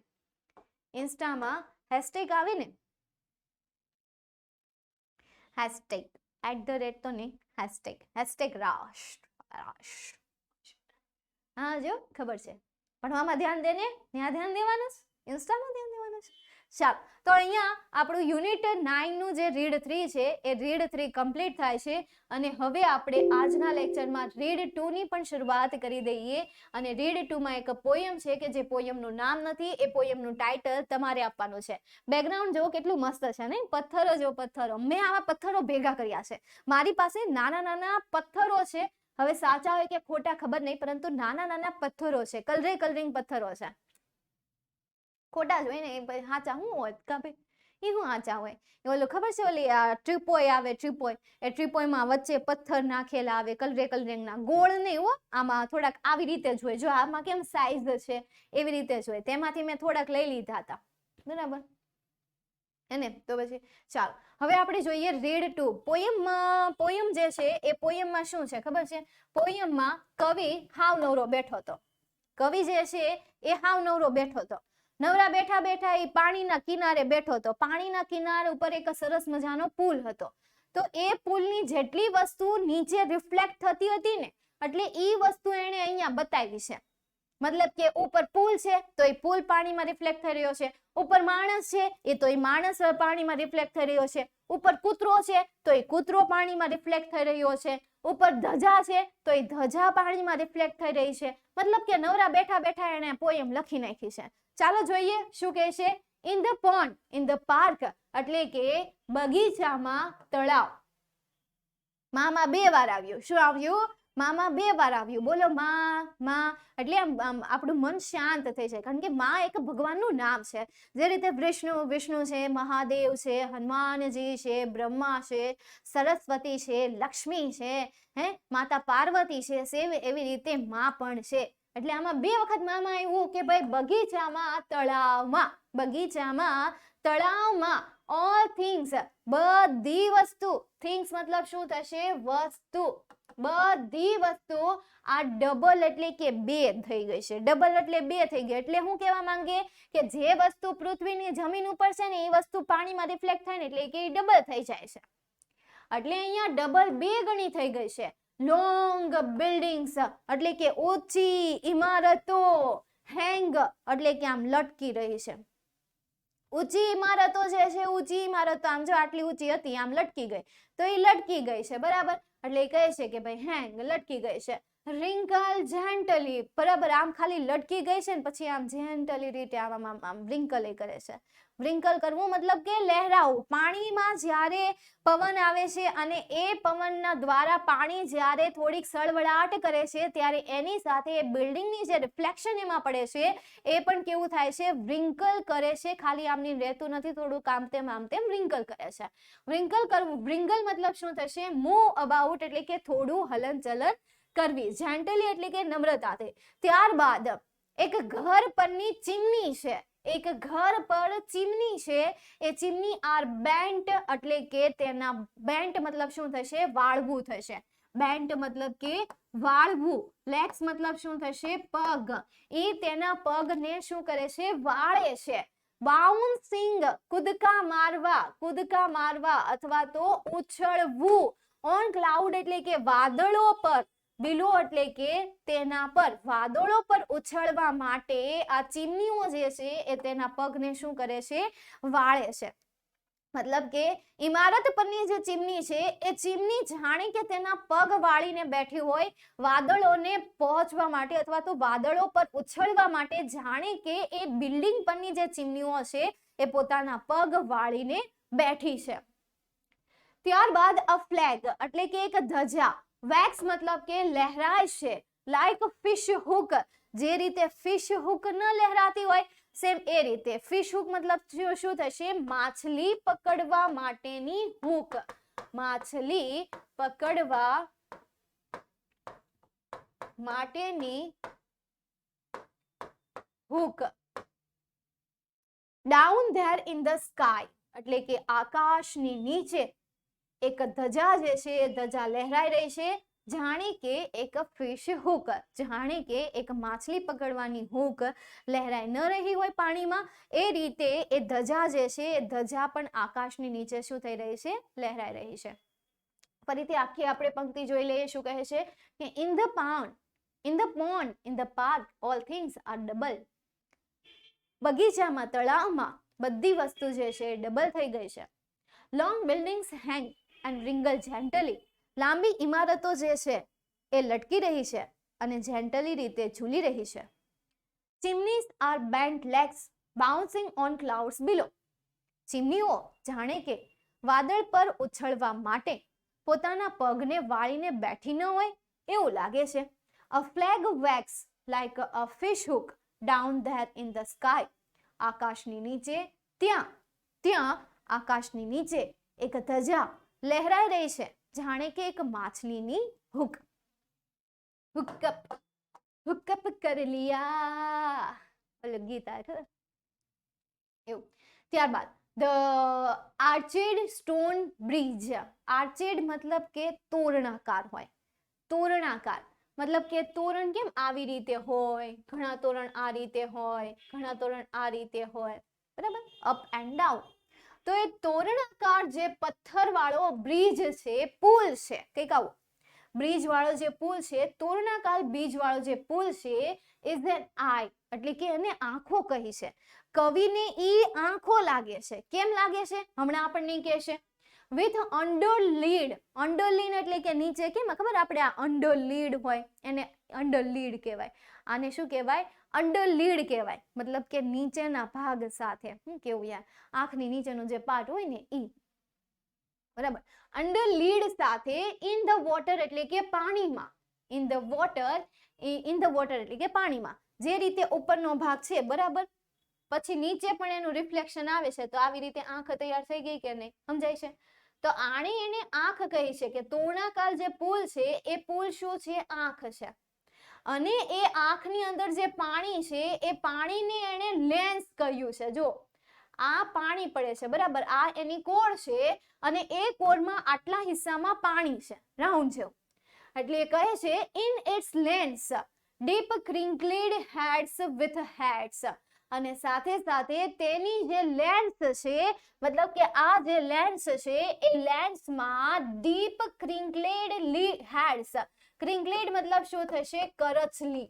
ઇન્સ્ટામાં હેશટેગ આવે ને, હેશટેગ @ તો નહીં, હેશટેગ રાશ. હા, જો ખબર છે. ભણવામાં ધ્યાન દે ને, ત્યાં ધ્યાન દેવાનું છે, ઇન્સ્ટામાં ધ્યાન દેવાનું છે. ચાલો, તો અહીંયા આપણું યુનિટ 9 નું જે રીડ 3 છે, એ રીડ 3 કમ્પ્લીટ થાય છે. અને હવે આપણે આજના લેક્ચરમાં રીડ 2 ની પણ શરૂઆત કરી દઈએ. અને રીડ 2 માં એક પોયમ છે, કે જે પોયમનું નામ નથી, એ પોયમનું ટાઇટલ તમારે આપવાનું છે. બેકગ્રાઉન્ડ જો કેટલું મસ્ત છે ને, પથ્થરો જો પથ્થરો. મેં આવા પથ્થરો ભેગા કર્યા છે, મારી પાસે નાના નાના પથ્થરો છે. હવે સાચા હોય કે ખોટા ખબર નહીં, પરંતુ નાના નાના પથ્થરો છે, કલરિંગ પથ્થરો છે. ખોટા જ હોય ને, એ સાચા શું હોય? એ શું સાચા હોય? ઓલું ખબર છે, ઓલી ટ્રીપોય આવે, એ ટ્રીપોયમાં વચ્ચે પથ્થર નાખેલા આવે, કલરિંગના, ગોળ નહીં હો, આમાં થોડાક આવી રીતે જ હોય. જો આમાં કેમ સાઈઝ છે, એવી રીતે જ હોય. તેમાંથી મેં થોડાક લઈ લીધા હતા, બરાબર એને. તો પછી ચાલો, હવે આપણે જોઈએ રીડ 2. પોયમ જે છે, એ પોયમમાં શું છે ખબર છે? પોયમમાં કવિ હાવ નવરો બેઠો હતો. કવિ જે છે એ હાવ નવરો બેઠો હતો. નવરા બેઠા બેઠા એ પાણીના કિનારે બેઠો હતો. પાણીના કિનારે ઉપર એક સરસ મજાનો પુલ હતો. તો એ પુલની જેટલી વસ્તુ નીચે રિફ્લેક્ટ થતી હતી ને, એટલે એ વસ્તુ એને અહીંયા બતાવી છે. મતલબ કે ઉપર પુલ છે, તો એ પુલ પાણીમાં રિફ્લેક્ટ થઈ રહ્યો છે. ઉપર માણસ છે એ તો એ માણસ પાણીમાં રિફ્લેક્ટ થઈ રહ્યો છે, ઉપર કૂતરો છે તો એ કૂતરો પાણીમાં રિફ્લેક્ટ થઈ રહ્યો છે, ઉપર ધજા છે તો એ ધજા પાણીમાં રિફ્લેક્ટ થઈ રહી છે. મતલબ કે નવરા બેઠા બેઠા એને પોયમ લખી નાખી છે. ચાલો જોઈએ શું કહે છે. In the pond, in the park એટલે કે બગીચામાં તળાવ. મામાં 2 વાર આવ્યું. શું આવ્યું? મામાં 2 વાર આવ્યું. બોલો માં. એટલે આમ આપણું મન શાંત થઈ જાય, કારણ કે માં એક ભગવાનનું નામ છે. જે રીતે વિષ્ણુ છે, મહાદેવ છે, હનુમાનજી છે, બ્રહ્મા છે, સરસ્વતી છે, લક્ષ્મી છે, માતા પાર્વતી છે, એવી રીતે માં પણ છે. એટલે આમાં 2 વખત મામાં આવ્યું કે ભાઈ બગીચામાં તળાવમાં, બગીચામાં તળાવમાં. ઓલ થિંગ્સ, બધી વસ્તુ. થિંગ્સ મતલબ શું થશે? વસ્તુ. બધી વસ્તુ. આ ડબલ એટલે કે 2 થઈ ગઈ છે. ડબલ એટલે 2 થઈ ગઈ. એટલે હું કહેવા માંગે કે જે વસ્તુ પૃથ્વીની જમીન ઉપર છે ને એ વસ્તુ પાણીમાં રિફ્લેક્ટ થાય ને એટલે કે ડબલ થઈ જાય છે. એટલે અહીંયા ડબલ 2 ગણી થઈ ગઈ છે. લોંગ બિલ્ડિંગ્સ એટલે કે ઊંચી ઇમારતો. હેંગ એટલે કે આમ લટકી રહી છે. ઊંચી ઇમારતો જે છે, ઊંચી ઇમારતો આમ જો આટલી ઊંચી હતી આમ લટકી ગઈ તો એ લટકી ગઈ છે, બરાબર. એટલે એ કહે છે કે ભાઈ હેંગ, લટકી ગઈ છે. રિંકલ જેન્ટલી, બરાબર. આમ ખાલી લટકી ગઈ છે ને પછી આમ જેન્ટલી રીતે આમ રિંકલ એ કરે છે. રિંકલ કરવું મતલબ કે લહેરાવું. પાણીમાં જ્યારે પવન આવે છે અને એ પવનના દ્વારા પાણી જ્યારે થોડીક સળવળાટ કરે છે ત્યારે એની સાથે એ બિલ્ડિંગની જે રિફ્લેક્શન એમાં પડે છે એ પણ કેવું થાય છે? રિંકલ કરે છે. ખાલી આમની રહેતું નથી, થોડુંક આમ તેમ રિંકલ કરે છે. રિંકલ કરવું, રિંકલ મતલબ શું થશે? મૂવ અબાઉટ એટલે કે થોડું હલનચલન કરવી. જેન્ટલી એટલે કે નમ્રતાથી. ત્યારબાદ એક ઘર પરની ચીમની છે. એક ઘર પર ચીમની છે. એ ચીમની આર બેન્ટ એટલે કે તેના બેન્ટ મતલબ શું થશે? વાળવું થશે. બેન્ટ મતલબ કે વાળવું. લેગ્સ મતલબ શું થશે? પગ. એ તેના પગને શું કરે છે? વાળે છે. બાઉન્સિંગ, કૂદકા મારવા. કૂદકા મારવા અથવા તો ઉછળવું. ઓન ક્લાઉડ એટલે કે વાદળો પર. બિલો એટલે કે તેના પર. વાદળો પર ઉછળવા માટે આ ચીમનીઓ જે છે એ તેના પગને શું કરે છે? વાળે છે. મતલબ કે ઇમારત પરની જે ચીમની છે એ ચીમની જાણે કે તેના પગ વાળીને બેઠી હોય, વાદળોને પહોંચવા માટે અથવા તો વાદળો પર ઉછળવા માટે જાણે કે એ બિલ્ડિંગ પરની જે ચીમનીઓ છે એ પોતાના પગ વાળીને બેઠી છે. ત્યારબાદ અ ફ્લેગ એટલે કે એક ધજા. વેક્સ મતલબ કે લહેરાય છે. લાઈક ફિશ હુક, જે રીતે ફિશ હુક ન લહેરાતી હોય સેમ એ રીતે ફિશ હુક મતલબ શું થશે? માછલી પકડવા માટેની હુક. માછલી પકડવા માટેની hook. Down there in the sky એટલે કે આકાશની નીચે એક ધજા જે છે એ ધજા લહેરાઈ રહી છે, જાણે કે એક ફિશ હુક, જાણે કે એક માછલી પકડવાની હુક લહેરાઈ ન રહી હોય પાણીમાં એ રીતે એ ધજા જે છે એ ધજા પણ આકાશની નીચે શું થઈ રહી છે? લહેરાઈ રહી છે. ફરીથી આખી આપણે પંક્તિ જોઈ લઈએ. શું કહે છે કે in the pound, in the pond, in the park all things are double. બગીચામાં, તળાવમાં બધી વસ્તુ જે છે એ ડબલ થઈ ગઈ છે. Long buildings hang and wriggle gently. લાંબી ઇમારતો જે છે એ લટકી રહી છે અને જેન્ટલી રીતે ઝૂલી રહી છે. Chimneys are bent legs bouncing on clouds below. ચીમનીઓ જાણે કે વાદળ પર ઉછળવા માટે પોતાના પગને વાળીને બેઠી ન હોય એવું લાગે છે. A flag waves like a fish hook down there in the sky. આકાશની નીચે, ત્યાં આકાશની નીચે એક ધજા લહેરાઈ રહી છે, જાણે કે એક માછલીની હુક. હુકઅપ કર લિયા, ઓલું ગીત આવે ખબર એવું. ત્યારબાદ ધ આર્ચેડ સ્ટોન બ્રિજ. આર્ચેડ મતલબ કે તોરણાકાર હોય. તોરણાકાર મતલબ કે તોરણ કેમ આવી રીતે હોય, ઘણા તોરણ આ રીતે હોય, ઘણા તોરણ આ રીતે હોય, બરાબર, અપ એન્ડ ડાઉન. તો એ તોરણાકાર જે પથ્થરવાળો બ્રિજ છે, પુલ છે, કઈક આવું બ્રિજ વાળો જે પુલ છે, તોરણાકાર બ્રિજ વાળો જે પુલ છે ઇઝ એન આઈ એટલે કે એને આંખો કહી છે. કવિને ઈ આંખો લાગે છે. કેમ લાગે છે હમણાં આપણને કહેશે. વિથ અંડરલીડ. અંડરલીડ એટલે કે નીચે, કેમ ખબર આપણે આ અંડરલીડ હોય એને અંડરલીડ કહેવાય. આને શું કહેવાય? અંડરલીડ કહેવાય. મતલબ કે નીચેના ભાગ સાથે. હું કેવું યાર, આંખની નીચેનો જે પાર્ટ હોય ને ઈ, બરાબર. અંડરલીડ સાથે ઇન ધ વોટર એટલે કે પાણીમાં. In the water, in the water એટલે કે પાણીમાં. જે રીતે ઉપરનો ભાગ છે, બરાબર, પછી નીચે પણ એનું રિફ્લેક્શન આવે છે. તો આવી રીતે આંખ તૈયાર થઈ ગઈ કે નહીં? સમજાય છે? તો આને એને આંખ કહી છે કે તોરણાકાર જે પુલ છે એ પુલ શું છે? આંખ છે. અને એ આંખની અંદર જે પાણી છે એ પાણીને એને લેન્સ કહ્યું છે. જો આ પાણી પડે છે, બરાબર, આ એની કોર છે અને એ કોરમાં આટલા હિસ્સામાં પાણી છે, રાઉન્ડ જેવું. એટલે એ કહે છે in its lens deep crinkled heads with heads. અને સાથે સાથે તેની જે લેન્સ છે, મતલબ કે આ જે લેન્સ છે એ લેન્સમાં ડીપ ક્રિંકલ્ડ હેડ્સ. ક્રિંકલ્ડ મતલબ શું થશે? કરચલી.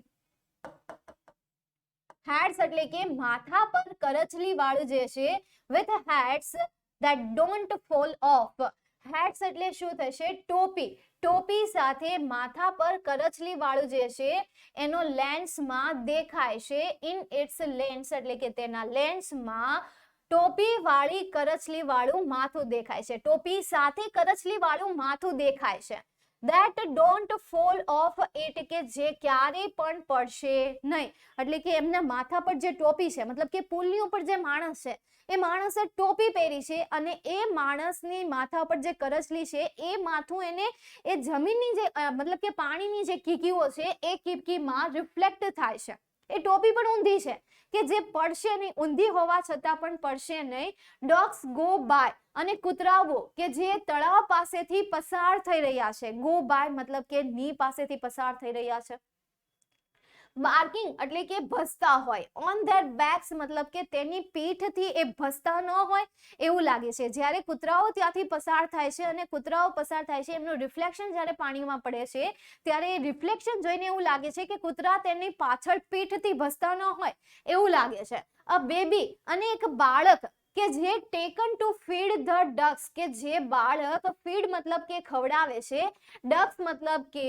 હેડ્સ એટલે કે માથા પર કરચલી વાળું જે છે, with heads that don't fall off. Heads એટલે શું થશે? ટોપી. ટોપી સાથે માથા પર કરચલી વાળું જે છે એનો લેન્સમાં દેખાય છે. ઇન ઇટ્સ લેન્સ એટલે કે તેના લેન્સમાં ટોપી વાળી કરચલી વાળું માથું દેખાય છે. ટોપી સાથે કરચલી વાળું માથું દેખાય છે. that don't fall off it કે જે ક્યારે પણ પડશે નહીં. એટલે કે એમના માથા પર જે ટોપી છે, મતલબ કે પુલની ઉપર જે માણસ છે એ માણસે ટોપી પહેરી છે અને એ માણસની માથા પર જે કરચલી છે એ માથું એને એ જમીનની જે મતલબ કે પાણીની જે કીકીઓ છે એ કીકીમાં રિફ્લેક્ટ થાય છે. એ ટોપી પણ ઊંધી છે કે જે પડશે નહીં, ઊંધી હોવા છતાં પણ પડશે નહીં. ડોગ્સ ગો બાય અને કૂતરાઓ કે જે તળાવ પાસેથી પસાર થઈ રહ્યા છે. ગો બાય મતલબ કે ની પાસેથી પસાર થઈ રહ્યા છે. બાર્કિંગ એટલે કે ભસતા હોય. ઓન ધેર બેક્સ મતલબ કે તેની પીઠથી એ ભસતા ન હોય એવું લાગે છે. જ્યારે કૂતરાઓ ત્યાંથી પસાર થાય છે અને કૂતરાઓ પસાર થાય છે, એમનું રિફ્લેક્શન જ્યારે પાણીમાં પડે છે ત્યારે એ રિફ્લેક્શન જોઈને એવું લાગે છે કે કૂતરા તેની પાછળ પીઠથી ભસતા ન હોય એવું લાગે છે. અ બેબી અને એક બાળક કે જે taken two feed the ducks કે જે બાળક, ફીડ મતલબ કે ખવડાવે છે, ડક્સ મતલબ કે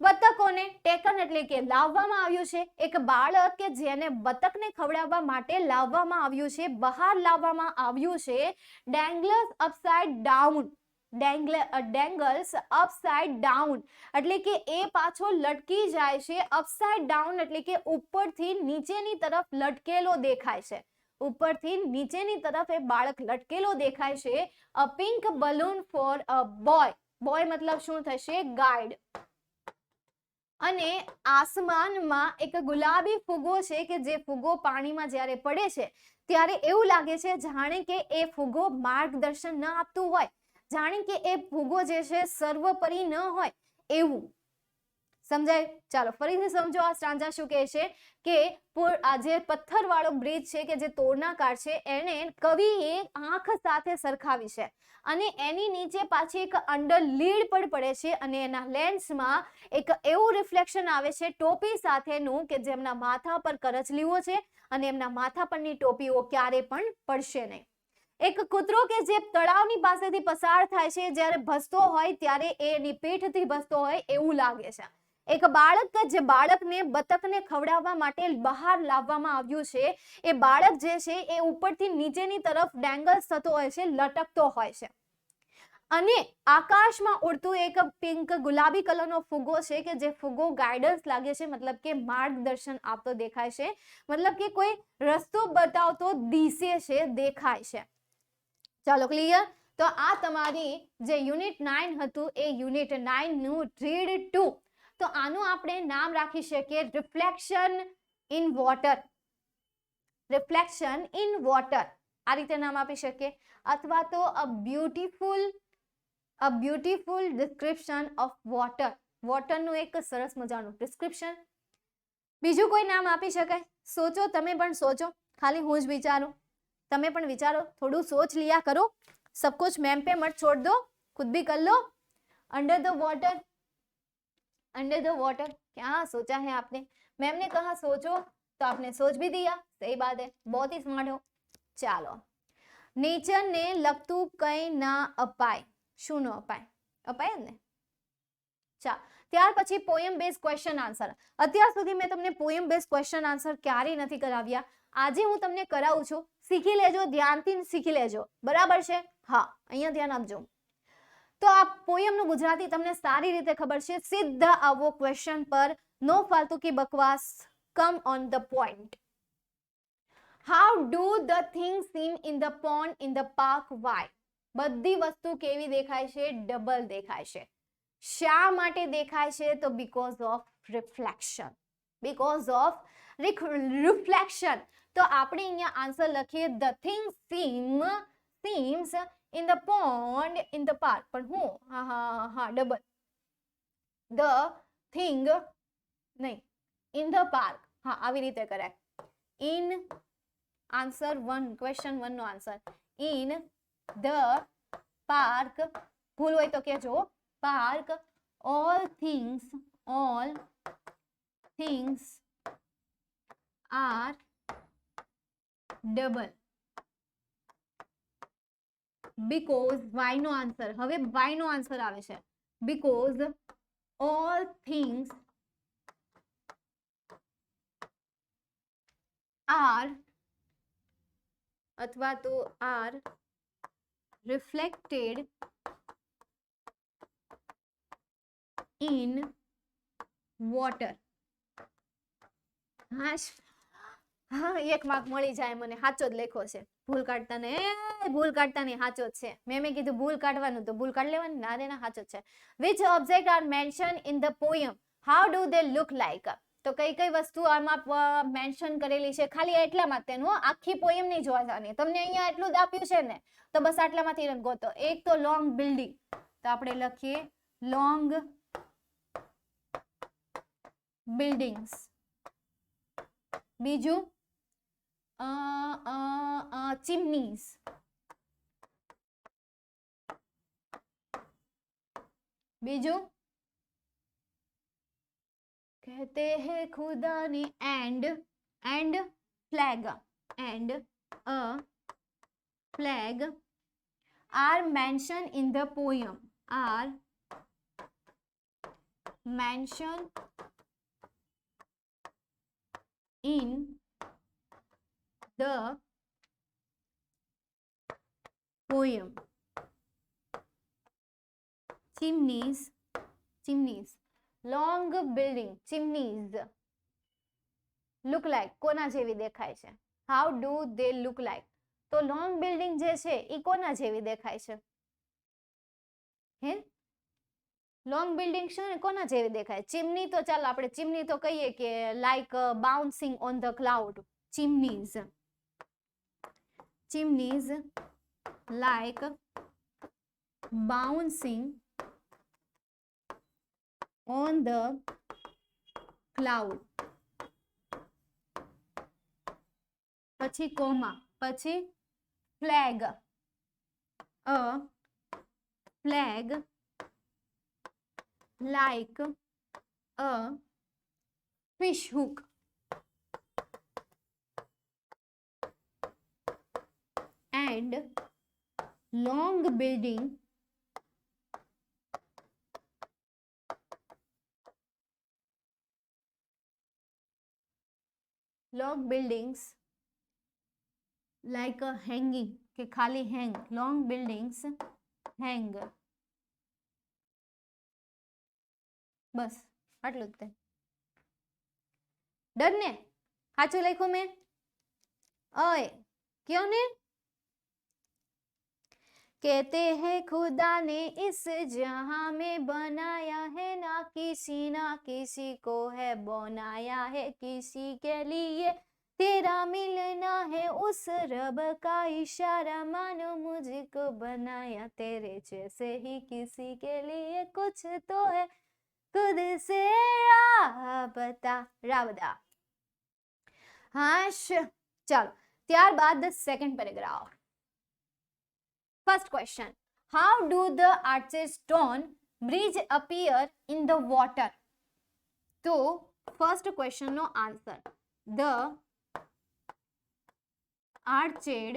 બતકોને, ટેકન એટલે કે લાવવામાં આવ્યું છે. એક બાળક કે જેને બતકને ખવડાવવા માટે લાવવામાં આવ્યું છે, બહાર લાવવામાં આવ્યું છે. ડેંગલ્સ અપસાઇડ ડાઉન. ડેંગલ્સ અપસાઇડ ડાઉન એટલે કે એ પાછો લટકી જાય છે. અપસાઇડ ડાઉન એટલે કે ઉપરથી નીચેની તરફ લટકેલો દેખાય છે. ઉપરથી નીચેની તરફ એ બાળક લટકેલો દેખાય છે. A pink balloon for a boy. Boy મતલબ શું થશે? ગાઈડ. અને આસમાનમાં એક ગુલાબી ફુગ્ગો છે કે જે ફુગ્ગો પાણીમાં જ્યારે પડે છે ત્યારે એવું લાગે છે જાણે કે એ ફુગ્ગો માર્ગદર્શન ન આપતું હોય, જાણે કે એ ફુગ્ગો જે છે સર્વોપરી ન હોય એવું. સમજાય? ચાલો ફરીથી સમજો આ સ્ટાન્જા શું કહે છે કે આ જે પથ્થરવાળો બ્રિજ છે કે જે તોરણાકાર છે એને કવિએ આંખ સાથે સરખાવી છે અને એની નીચે પાછી એક અંડર લીડ પણ પડે છે અને એના લેન્સમાં એક એવું રિફ્લેક્શન આવે છે ટોપી સાથેનું કે જેમના માથા પર કરચલીઓ છે અને એમના માથા પરની ટોપીઓ ક્યારે પણ પડશે નહીં. એક કૂતરો કે જે તળાવની પાસેથી પસાર થાય છે જ્યારે ભસતો હોય ત્યારે એની પીઠથી ભસતો હોય એવું લાગે છે. એક બાળક કે જે બાળકને બતકને ખવડાવવા માટે બહાર લાવવામાં આવ્યું છે, એ બાળક જે છે એ ઉપરથી નીચેની તરફ ડેંગલ્સ થતો હોય છે, લટકતો હોય છે. અને આકાશમાં ઉડતું એક પિંક ગુલાબી કલરનો ફુગ્ગો છે કે જે ફુગ્ગો ગાઈડન્સ લાગે છે, મતલબ કે માર્ગદર્શન આપતો દેખાય છે, મતલબ કે કોઈ રસ્તો બતાવતો દિશે છે, દેખાય છે. ચાલો ક્લિયર? તો આ તમારી જે યુનિટ 9 હતું એ યુનિટ 9 નું રીડ 2. તો આનું આપણે નામ રાખી શકીએ reflection in water. Reflection in water આ રીતે નામ આપી શકીએ, અથવા તો a beautiful description of water. વોટરનું એક સરસ મજાનું ડિસ્ક્રિપ્શન. બીજું કોઈ નામ આપી શકાય? સોચો, તમે પણ સોચો, ખાલી હું જ વિચારું, તમે પણ વિચારો, થોડું सोच लिया करो. सब कुछ मैम पे मत छोड़ दो, खुद भी कर लो. Under the water, under the water क्या सोचा है आपने? मैम ने कहा सोचो तो आपने सोच भी दिया, सही बात है, बहुत ही स्मार्ट हो। ચાલો, નેચરને લગતું કંઈ ના અપાય, શું ન અપાય? અપાય જ ને। ચાલો, ત્યાર પછી પોયમ બેઝ ક્વેશ્ચન આન્સર। અત્યાર સુધી મેં તમને પોયમ બેઝ ક્વેશ્ચન આન્સર ક્યારેય નથી કરાવ્યા, આજે હું તમને કરાવું છું। શીખી લેજો, ધ્યાનથી શીખી લેજો, બરાબર છે? હા, અહીંયા ધ્યાન આપજો। તો આ પોયમનું ગુજરાતી તમને સારી રીતે ખબર છે, સીધા આવો ક્વેશ્ચન પર, નો ફાલતુ કી બકવાસ, come on the point. How do the things seem in the pond in the park? Why? બધી વસ્તુ કેવી દેખાય છે? ડબલ દેખાય છે। શા માટે દેખાય છે? તો because of reflection, because of reflection। તો આપણે અહીંયા આન્સર લખીએ, the things seems in the pond in the park, પણ હું હા ડબલ, the thing નહીં, in the park, હા આવી રીતે કરાય। in answer 1, question 1 નો આન્સર, in the park, ભૂલ હોય તો કહેજો, park all things are double, because why નો આન્સર, હવે why નો આન્સર આવે છે, because all things are અથવા તો are reflected in water। હા, એક માર્ક મળી જાય મને, સાચો જ લખ્યો છે, ભૂલ કાઢતા ને, ભૂલ કાઢતા નહીં, સાચો જ છે। મેં કીધું ભૂલ કાઢવાનું તો ભૂલ કાઢ લેવાની, ના રે ના, સાચો જ છે। which object are mentioned in the poem? how do they look like? તો કઈ કઈ વસ્તુ આમાં મેન્શન કરેલી છે, ખાલી એટલામાં તેનું, આખી પોયમ નહીં જોવાની, તમને અહીંયા એટલું જ આપ્યું છે ને, તો બસ આટલામાંથી ગોતો। એક તો લોંગ બિલ્ડિંગ, તો આપણે લખીએ લોંગ બિલ્ડિંગ્સ। બીજું ચિમનીઝ, બીજું कहते हैं खुदा ने and flag, and a flag are mentioned in the poem, are mentioned in the poem। chimneys, long building, chimneys look like, કોના જેવી દેખાય છે? how do they look like? તો long building જે છે ઈ કોના જેવી દેખાય છે? હે, long building છે ને કોના જેવી દેખાય? ચીમની તો ચાલો આપણે ચીમની તો કહીએ કે like bouncing on the cloud, chimneys like bouncing on the cloud। પછી કોમા, પછી flag, a flag like a fish hook, and long building long buildings like a hanging, કે ખાલી hang, long buildings hang, બસ આટલું જ તે। ડર ને, સાચું લખ્યું મેં? ઓય કયો ને, कहते हैं खुदा ने इस जहां में बनाया है, ना किसी को है बनाया है, किसी के लिए तेरा मिलना है, उस रब का इशारा मानो मुझको बनाया, तेरे जैसे ही किसी के लिए कुछ तो है, खुद से राबता। हाश, चलो ત્યારબાદ second paragraph. First question, how do the arches stone bridge appear in the water? તો first question નો answer, the arched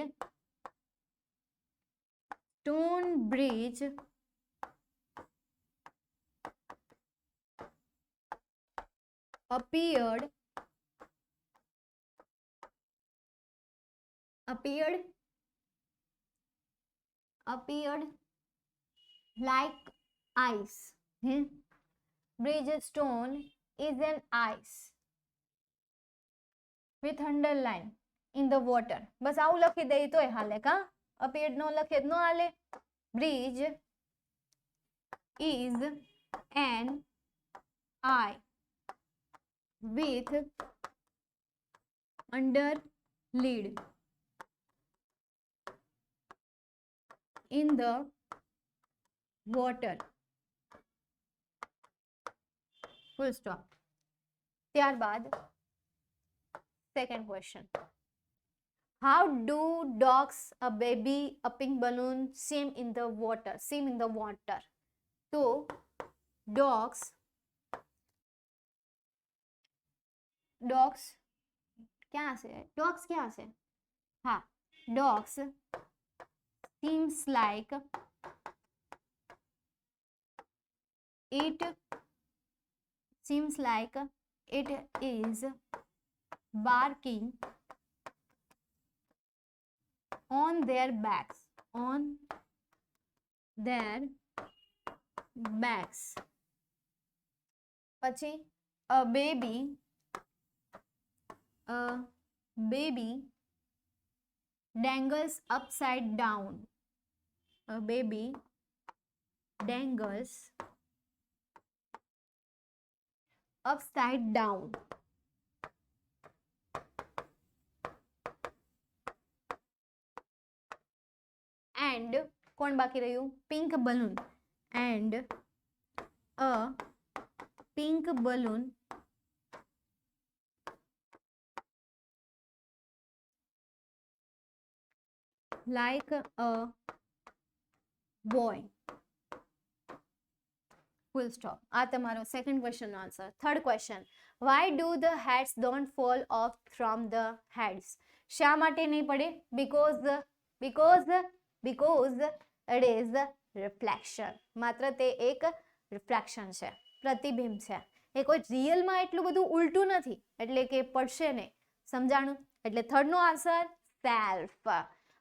stone bridge appeared like ice. Bridge stone is an ice with underline in the water. બસ આવું લખી દઈએ તોય હાલે કા? appeared નો લખે નો હાલે. bridge is an eye with under lid in the water. Full stop. ત્યારબાદ second question. How do dogs, a baby, a pink balloon swim in the water? तो dogs क्या से? हाँ, dogs seems like it is barking on their backs. પછી a baby dangles upside down. A baby dangles upside down. And કોણ બાકી રહ્યું? pink balloon. And a pink balloon like a boy. Full stop. આ તમારો second question no answer. Third question. Why do the hats don't fall off from the heads? શા માટે નહીં પડે? because it is reflection. માત્ર તે એક reflection છે, પ્રતિબિંબ છે. એ કોઈ રિયલમાં એટલું બધું ઉલટું નથી, એટલે કે પડશે નહીં. સમજાણું? એટલે થર્ડ નો આન્સર સેલ્ફ.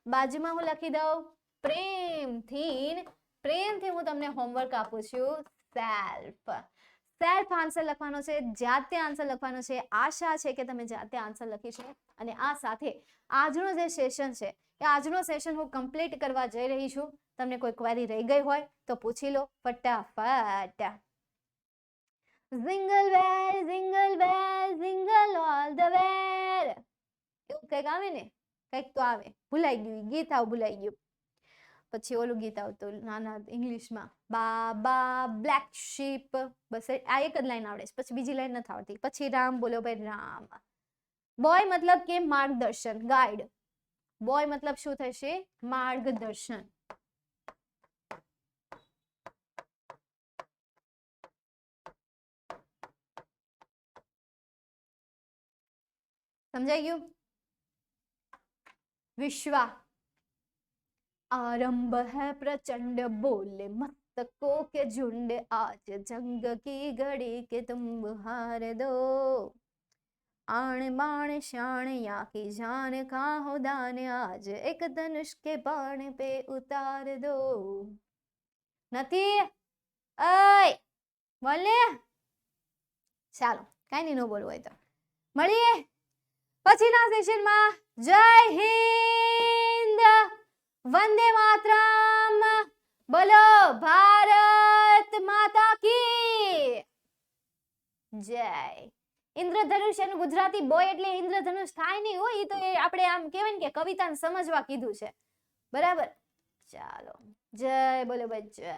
બાજુમાં હું લખી દઉં પ્રેમથી હું તમને હોમવર્ક આપું છું. સેલ્ફ આન્સર લખવાનો છે, જાતે આન્સર લખવાનો છે. આશા છે કે તમે જાતે આન્સર લખી છે. અને આ સાથે આજનો જે સેશન છે એ આજનો સેશન હું કમ્પ્લીટ કરવા જઈ રહી છું. તમને કોઈ ક્વેરી રહી ગઈ હોય તો પૂછી લો ફટાફટ. Jingle bell, jingle bell, jingle all the way. એવું કંઈક આવે ને, કંઈક તો આવે. ભૂલાઈ ગયું ગીત, ભૂલાઈ ગયું. પછી ઓલું ગીત આવતું નાના ઇંગ્લિશમાં, બાબા બ્લેક શીપ. બસ આ એક જ લાઈન આવડે છે, પછી બીજી લાઈન નથી આવડતી. પછી રામ બોલો ભાઈ રામ. બોય મતલબ કે માર્ગદર્શન, ગાઈડ. બોય મતલબ શું થશે? માર્ગદર્શન. સમજાઈ ગયું? વિશ્વા आरंभ है प्रचंड बोले मस्तकों के झुंड आज जंग की घड़ी के तुम हार दो आण बाण शान या की जान का हो दान आज एक धनुष के बाण पे उतार दो. નથી? ઓય બોલે. ચાલો કઈ નહીં, નો બોલવું હોય તો મળીએ પછીના સેશનમાં. જય હિન્દ, वंदे मातरम, बोलो भारत माता की जय. ઇન્દ્રધનુષ એનું ગુજરાતી બોય એટલે ઇન્દ્રધનુષ થાય નહીં હોય. એ તો આપણે આમ કહેવાય ને કે કવિતાને સમજવા કીધું છે. બરાબર? ચાલો જય બોલો ભાઈ જય.